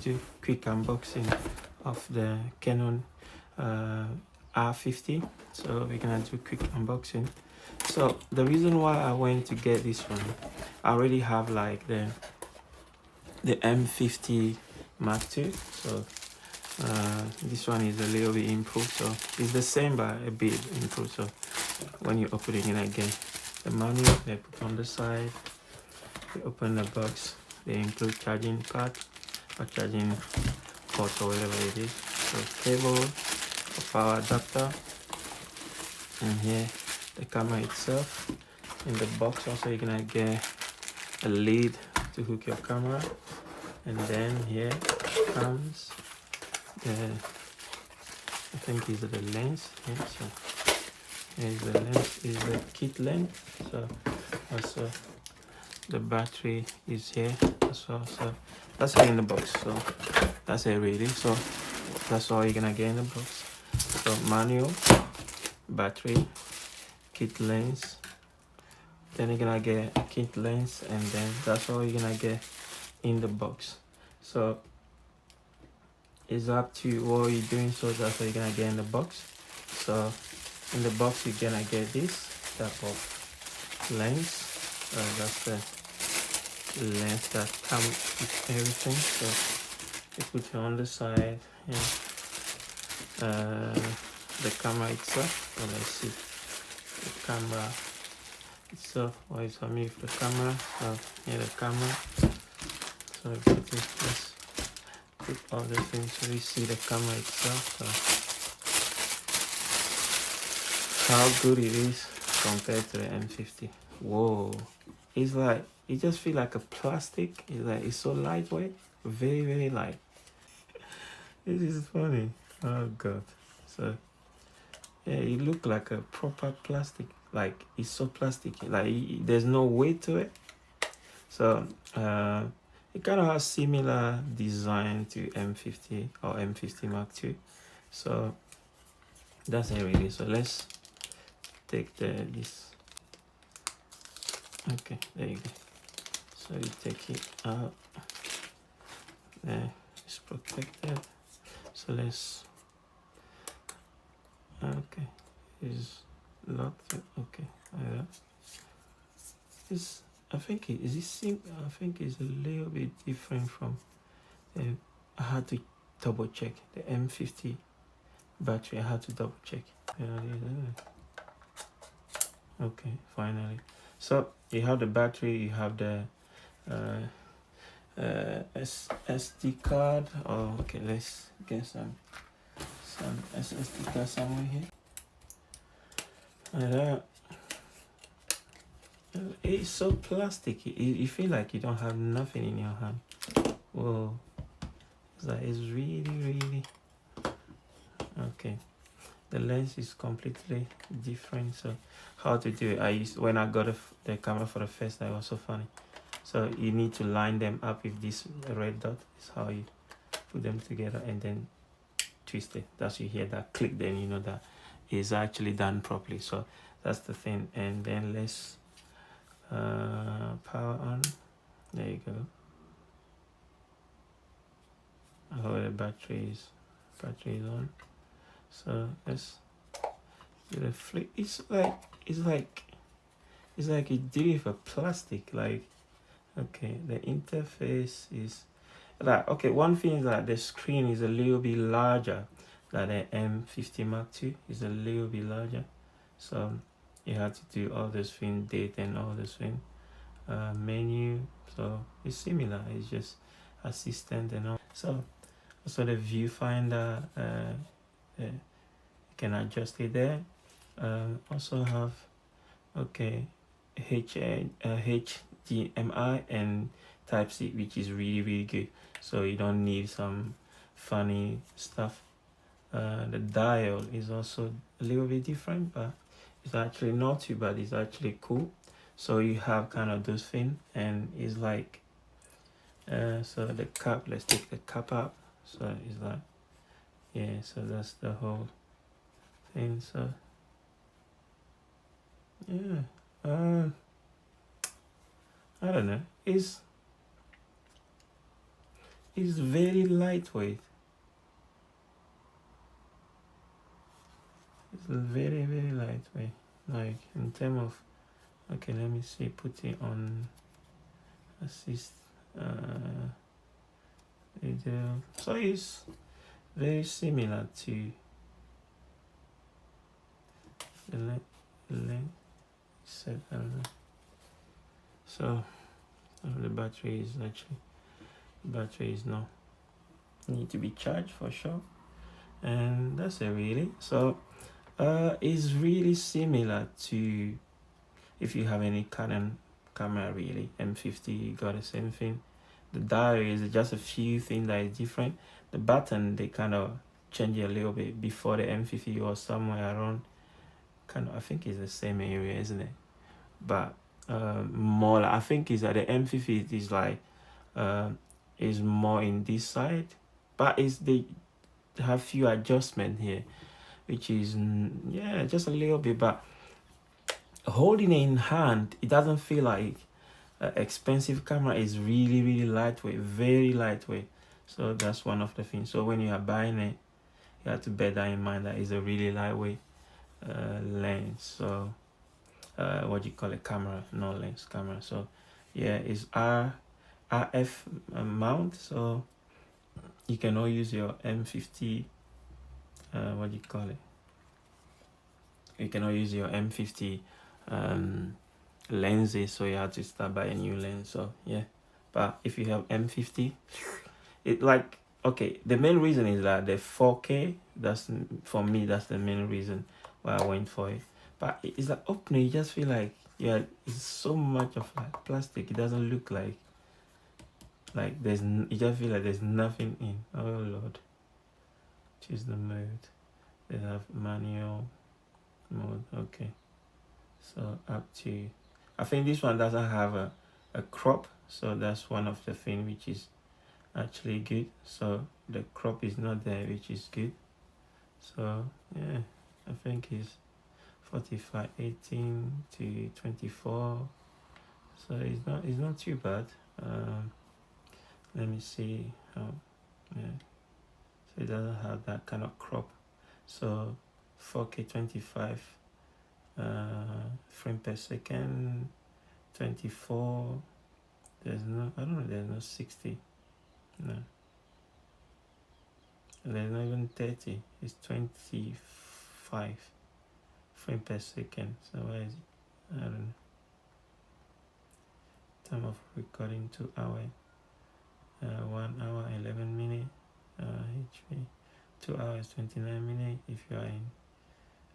do quick unboxing of the Canon R50. So we're gonna do quick unboxing. So the reason why I went to get this one, I already have like the M50 Mark II. So this one is a little bit improved, so it's the same but a bit improved. So when you open it in again, the manual they put on the side, you open the box, they include charging pad or charging port or whatever it is, so cable, a power adapter, and here the camera itself. In the box also you're gonna get a lead to hook your camera, and then here comes the, I think is the lens. Yeah, so here's the lens, is the kit lens. So also the battery is here as well. So that's it in the box. So that's it really. So that's all you're gonna get in the box. So manual, battery, kit lens, then you're gonna get a kit lens, and then that's all you're gonna get in the box. So it's up to what you're doing. So that's what you're gonna get in the box. So in the box you're gonna get this type of lens. That's the lens that comes with everything. So you put it on the side. Yeah. The camera itself. So let's see the camera itself. What is on me for the camera? So here the camera. So let's put all the things so we see the camera itself. So how good it is compared to the M50. Whoa, it's like, it just feels like a plastic. It's like, it's so lightweight, very, very light. This is funny. Oh god. So yeah, it look like a proper plastic. Like, it's so plasticky, like there's no weight to it. So it kind of has similar design to M50 or M50 Mark II. So that's it really. So let's take this. Okay, there you go. So you take it out. There, it's protected. So let's. Okay, it's locked. Okay, it's. I think it is. I think it's a little bit different from. I had to double check the M50 battery. I had to double check. Okay, finally. So you have the battery. You have the SD card. Oh, okay. Let's get some SSD card somewhere here. And it's so plasticky. You feel like you don't have nothing in your hand. Whoa, it's really okay. The lens is completely different. So how to do it? When I got the camera for the first time, it was so funny. So you need to line them up with this red dot. Is how you put them together and then twist it. That's you hear that click, then you know that is actually done properly. So that's the thing. And then let's power on. There you go. Oh, the battery is on. So let's do the flip. It's like you did it for plastic. Like, okay, the interface is like, okay, one thing is that the screen is a little bit larger than the M50 Mark II. Is a little bit larger. So you have to do all this thing, date and all this thing, menu. So it's similar. It's just assistant and all. So also the viewfinder, you can adjust it there. Also have, okay, HDMI and Type-C, which is really good. So you don't need some funny stuff. The dial is also a little bit different, but it's actually not too bad. It's actually cool. So you have kind of those things, and it's like, so the cap, let's take the cap out. So it's like, yeah, so that's the whole thing. So yeah, I don't know, it's very lightweight. It's very, very lightweight. Like in terms of, okay, let me see, put it on assist video. So it's very similar to the length set. I don't know. So the battery is not need to be charged for sure, and that's it really. So it's really similar to if you have any Canon camera, really. M50 got the same thing. The dial is just a few things that is different. The button, they kind of change it a little bit. Before the M50 or somewhere around, kind of, I think it's the same area, isn't it? But more like, I think is that the M50 is like is more in this side, but it's they have few adjustment here, which is yeah, just a little bit. But holding it in hand, it doesn't feel like expensive camera. Is really, really lightweight, very lightweight. So that's one of the things. So when you are buying it, you have to bear that in mind, that is a really lightweight lens. So what do you call it, camera, no lens, camera. So yeah, it's RF mount, so you can all use your M50 what do you call it, you can all use your M50 lenses, so you have to start by a new lens. So yeah, but if you have M50, it like, okay, the main reason is that the 4K, that's for me, that's the main reason why I went for it. But it's like opening, you just feel like, yeah, it's so much of like plastic, it doesn't look like there's, you just feel like there's nothing in. Oh lord, choose the mode. They have manual mode. Okay, so up to, I think this one doesn't have a crop, so that's one of the things which is actually good. So the crop is not there, which is good. So yeah, I think it's 45, 18 to 24, so it's not too bad. Let me see how, yeah, so it doesn't have that kind of crop. So 4K 25 frame per second, 24, there's no, I don't know, there's no 60, no, there's not even 30, it's 25 frame per second. So why is it, I don't know. Time of recording 2 hours, 1 hour 11 minutes HP, 2 hours 29 minutes if you are in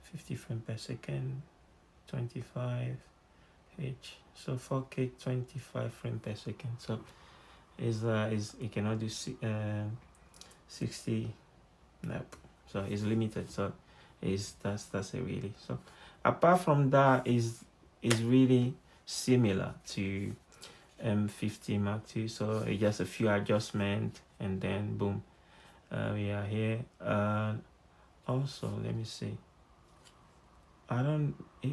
50 frames per second, 25 H. So 4K 25 frames per second. So is it cannot do 60, nope. So it's limited. So that's it really. So apart from that, is really similar to M50 Mark II. So it's just a few adjustments, and then boom, we are here. Also, let me see,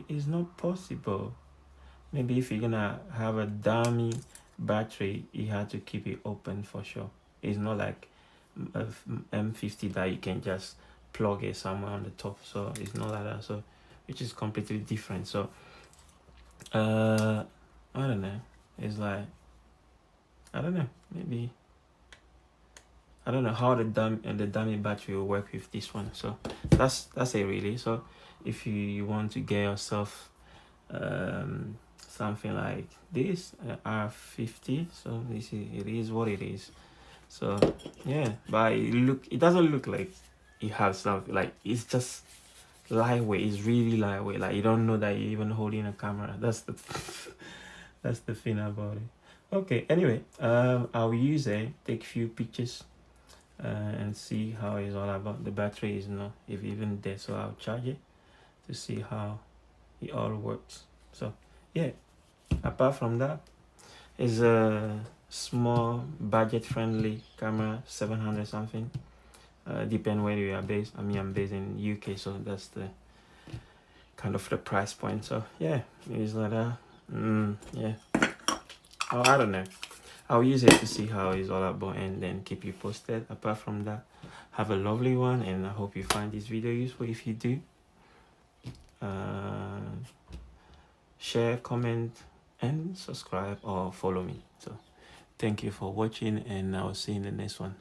it's not possible. Maybe if you're gonna have a dummy battery, you have to keep it open for sure. It's not like a M50 that you can just plug it somewhere on the top. So it's not like that. So which is completely different. So I don't know. It's like, I don't know. Maybe I don't know how the dummy battery will work with this one. So that's it really. So if you want to get yourself something like this R50, so this is, it is what it is. So yeah, but it doesn't look like it has something, like it's just lightweight. It's really lightweight, like you don't know that you're even holding a camera. That's the that's the thing about it. Okay, anyway, I'll use it, take few pictures and see how it's all about. The battery is not even there, so I'll charge it to see how it all works. So yeah, apart from that, it's a small budget friendly camera, 700 something, depend where you are based. I mean, I'm based in UK, so that's the kind of the price point. So yeah, it's like that. Yeah, oh, I don't know, I'll use it to see how it's all about and then keep you posted. Apart from that, have a lovely one, and I hope you find this video useful. If you do, share, comment, and subscribe or follow me. So thank you for watching, and I'll see you in the next one.